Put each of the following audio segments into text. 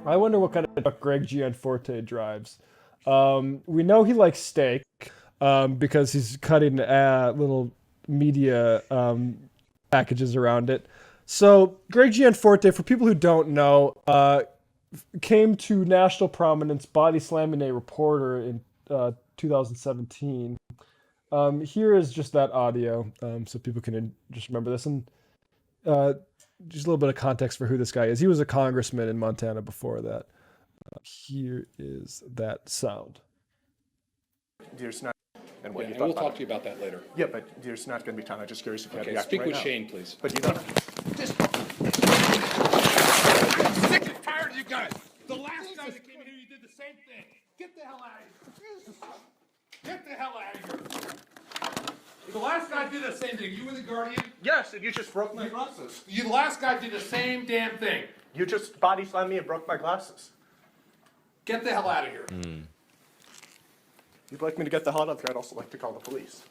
I wonder what kind of truck Greg Gianforte drives. We know he likes steak because he's cutting little media packages around it. So Greg Gianforte, for people who don't know, came to national prominence body slamming a reporter in 2017. Here is just that audio, so people can just remember this. And just a little bit of context for who this guy is. He was a congressman in Montana before that. Here is that sound. There's not, and what Yeah, you and thought we'll about talk it. to you about that later. Yeah, but there's not going to be time. I'm just curious if you have Okay, the speak right with now. Shane, please. But you don't. Sick and tired of you guys. The last guy that came here, you did the same thing. Get the hell out of here. Get the hell out of here. The last guy did the same thing. You were the guardian. Yes, and you just broke my glasses. The last guy did the same damn thing. You just body slammed me and broke my glasses. Get the hell out of here. You'd like me to get the hell out of here, I'd also like to call the police.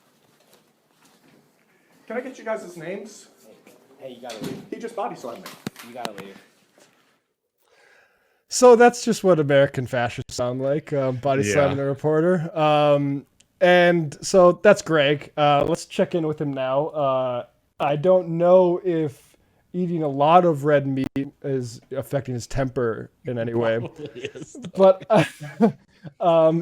Can I get you guys' names? Hey, you gotta leave. He just body slammed me. You gotta leave. So that's just what American fascists sound like, body slamming a reporter. And so that's Greg. Let's check in with him now. I don't know if eating a lot of red meat is affecting his temper in any way. But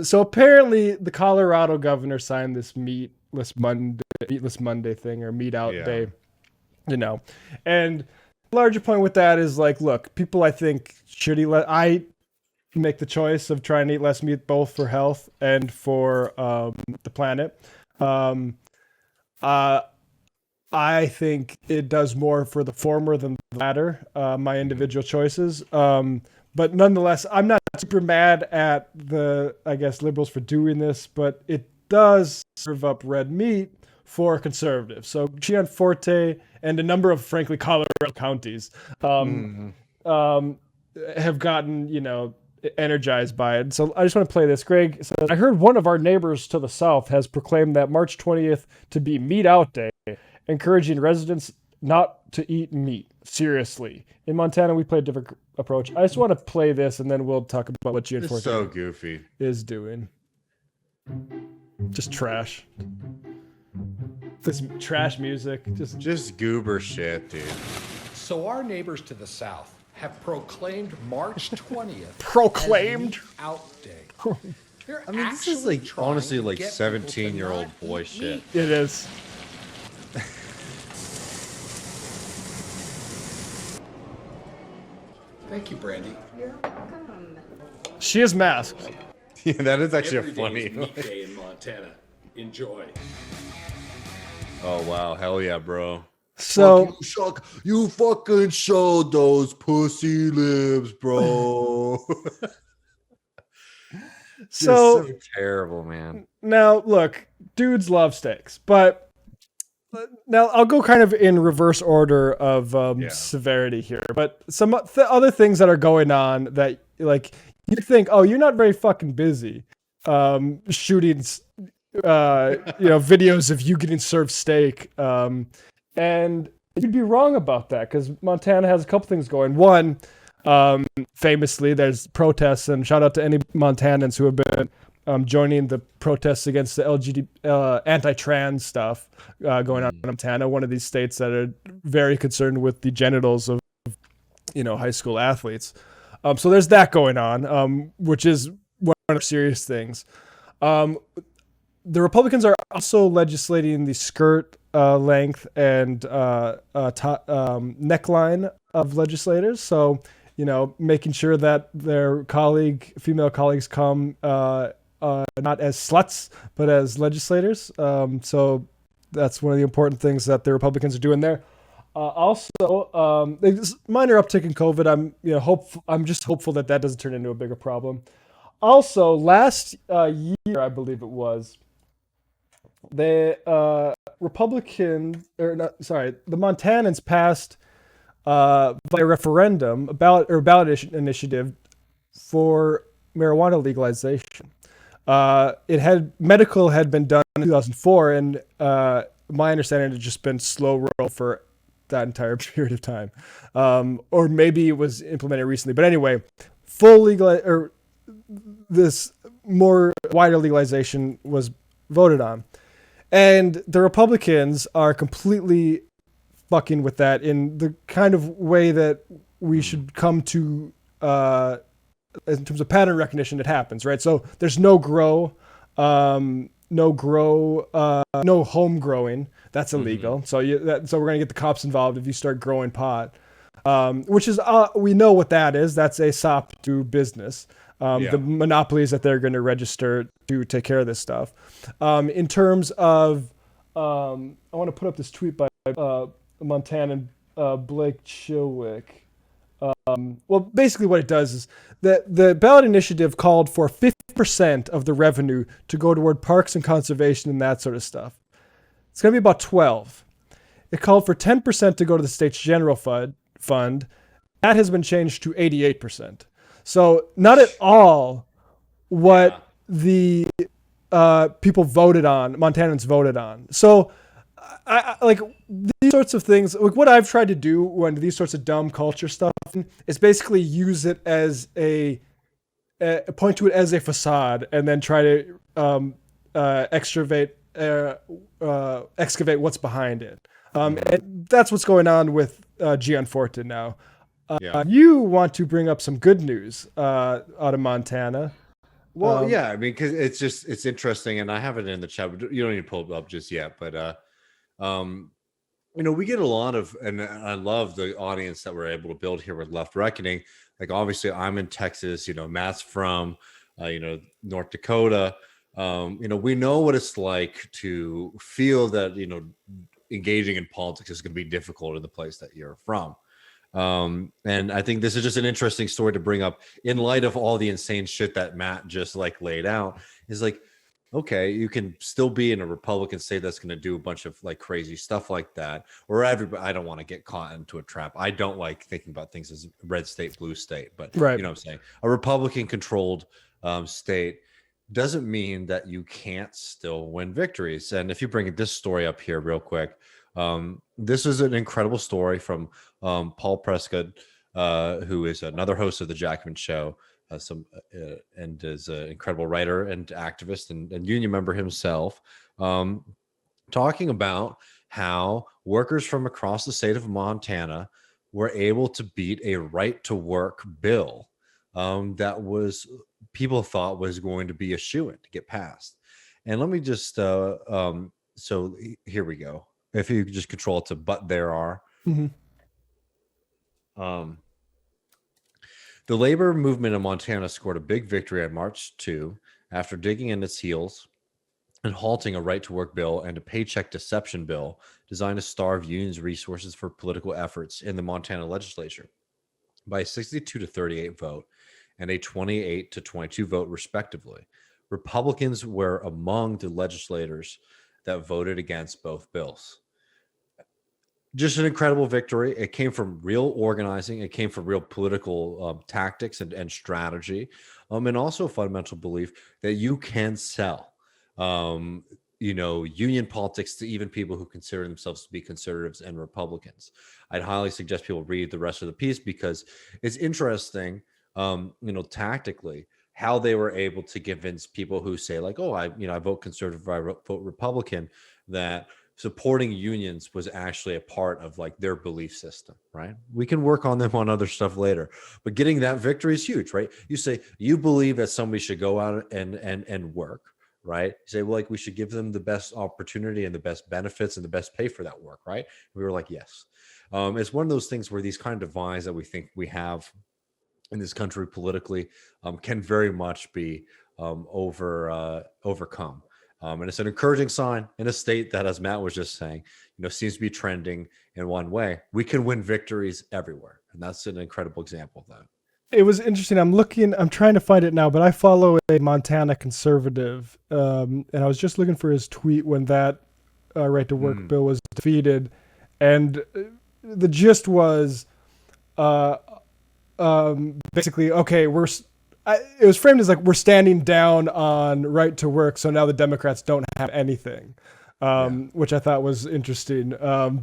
so apparently the Colorado governor signed this meatless Monday thing, or meat out day, and the larger point with that is like, look, people, I think, should eat less. I make the choice of trying to eat less meat, both for health and for the planet. I think it does more for the former than the latter, my individual choices. But nonetheless, I'm not super mad at the, I guess, liberals for doing this, but it does serve up red meat for conservatives. So Gianforte and a number of, frankly, Colorado counties have gotten, energized by it. So I just want to play this. Greg says, I heard one of our neighbors to the south has proclaimed that March 20th to be Meat Out Day, encouraging residents not to eat meat. Seriously. In Montana, we play a different approach. I just want to play this, and then we'll talk about what It's Gianforte so goofy. is doing. Just trash. This trash music. Just goober shit, dude. So our neighbors to the south have proclaimed March 20th Proclaimed? as Meat Out Day. They're I mean, this is actually like trying honestly to like get people to 17-year-old not boy eat shit. meat. It is. Thank you, Brandy. You're welcome. She is masked. Yeah, that is actually Every day funny. is meat day in Montana. Enjoy. Oh wow, hell yeah, bro. So You fucking showed those pussy lips, bro. so terrible, man. now look, dudes love steaks, but now I'll go kind of in reverse order of severity here. But some other things that are going on that, like, you think, oh, you're not very fucking busy shooting videos of you getting served steak, and you'd be wrong about that, because Montana has a couple things going. One, famously, there's protests, and shout out to any Montanans who have been joining the protests against the LGBT, anti-trans stuff going on in Montana, one of these states that are very concerned with the genitals of high school athletes. So there's that going on, which is one of the serious things. The Republicans are also legislating the skirt length and neckline of legislators. So, making sure that their female colleagues come not as sluts, but as legislators. So that's one of the important things that the Republicans are doing there. Also, there's minor uptick in COVID. I'm just hopeful that that doesn't turn into a bigger problem. Also, last year, I believe it was, the the Montanans passed by a referendum, ballot initiative for marijuana legalization. Medical had been done in 2004, and my understanding, it had just been slow roll for that entire period of time. Or maybe it was implemented recently. But anyway, full legal or this more wider legalization was voted on. And the Republicans are completely fucking with that in the kind of way that we should come to in terms of pattern recognition. It happens, right? So there's no grow, no home growing. That's illegal. So so we're gonna get the cops involved if you start growing pot, which is we know what that is. That's a sop to business. The monopolies that they're going to register to take care of this stuff. In terms of, I want to put up this tweet by Montanan Blake Chilwick. Well, basically what it does is that the ballot initiative called for 50% of the revenue to go toward parks and conservation and that sort of stuff. It's going to be about 12. It called for 10% to go to the state's general fund. That has been changed to 88%. So not at all what the people voted on, Montanans voted on. So I like these sorts of things. Like what I've tried to do when these sorts of dumb culture stuff is basically use it as point to it as a facade, and then try to excavate what's behind it. And that's what's going on with Gianforte now. You want to bring up some good news out of Montana. Well, yeah, I mean, because it's interesting, and I have it in the chat. But you don't need to pull it up just yet, but we get a lot of, and I love the audience that we're able to build here with Left Reckoning. Like, obviously, I'm in Texas. Matt's from, North Dakota. We know what it's like to feel that engaging in politics is going to be difficult in the place that you're from. And I think this is just an interesting story to bring up in light of all the insane shit that Matt just laid out. Is like, okay, you can still be in a Republican state that's going to do a bunch of crazy stuff like that, or I don't want to get caught into a trap. I don't like thinking about things as red state, blue state, but right. You know what I'm saying? A Republican controlled state doesn't mean that you can't still win victories. And if you bring this story up here real quick, this is an incredible story from Paul Prescott, who is another host of the Jackman Show, and is an incredible writer and activist and union member himself, talking about how workers from across the state of Montana were able to beat a right to work bill that people thought was going to be a shoo-in to get passed. And let me just so here we go. If you could just control it to but there are. Mm-hmm. The labor movement in Montana scored a big victory on March 2 after digging in its heels and halting a right-to-work bill and a paycheck deception bill designed to starve unions' resources for political efforts in the Montana legislature by a 62-38 vote and a 28-22 vote, respectively. Republicans were among the legislators that voted against both bills. Just an incredible victory. It came from real organizing. It came from real political tactics and strategy, and also a fundamental belief that you can sell, union politics to even people who consider themselves to be conservatives and Republicans. I'd highly suggest people read the rest of the piece because it's interesting, tactically, how they were able to convince people who say I vote conservative, I vote Republican, that supporting unions was actually a part of their belief system, right? We can work on them on other stuff later, but getting that victory is huge, right? You say you believe that somebody should go out and work, right? You say, we should give them the best opportunity and the best benefits and the best pay for that work, right? We were like, yes. It's one of those things where these kind of divides that we think we have in this country politically can very much be overcome. And it's an encouraging sign in a state that, as Matt was just saying, seems to be trending in one way. We can win victories everywhere. And that's an incredible example of that. It was interesting. I'm trying to find it now, but I follow a Montana conservative. And I was just looking for his tweet when that right to work bill was defeated. And the gist was basically, okay, it was framed as we're standing down on right to work, so now the Democrats don't have anything. which I thought was interesting.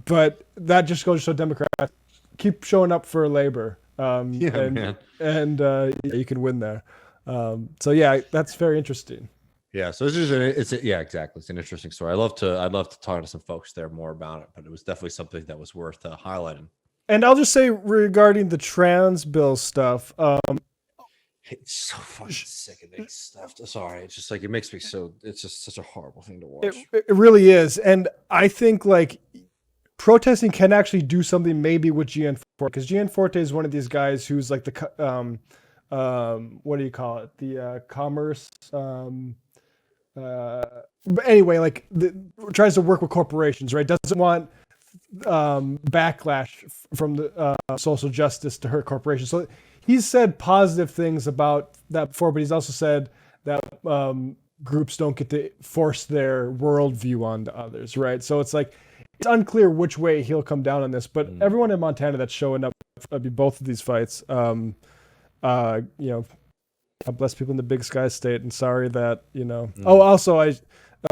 But that just goes to show Democrats keep showing up for labor. Man. And you can win there. So yeah, that's very interesting. Yeah, so yeah, exactly. It's an interesting story. I'd love to talk to some folks there more about it, but it was definitely something that was worth highlighting. And I'll just say regarding the trans bill stuff, it's so fucking sickening stuff. Sorry, it's just like it makes me so. It's just such a horrible thing to watch. It really is, and I think like protesting can actually do something maybe with Gianforte, because Gianforte is one of these guys who's like the what do you call it? The commerce. But anyway, like tries to work with corporations, right? Doesn't want backlash from the social justice to hurt corporations. So he's said positive things about that before, but he's also said that groups don't get to force their worldview onto others, right? So it's like it's unclear which way he'll come down on this. But everyone in Montana that's showing up for both of these fights, you know, God bless people in the Big Sky State, and sorry that, you know. Oh, also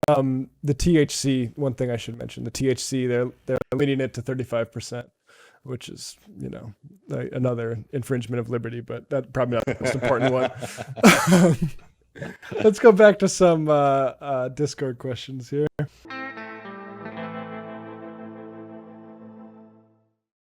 the THC. One thing I should mention: the THC. They're leading it to 35%, which is, you know, like another infringement of liberty, but that's probably not the most important one. Let's go back to some Discord questions here.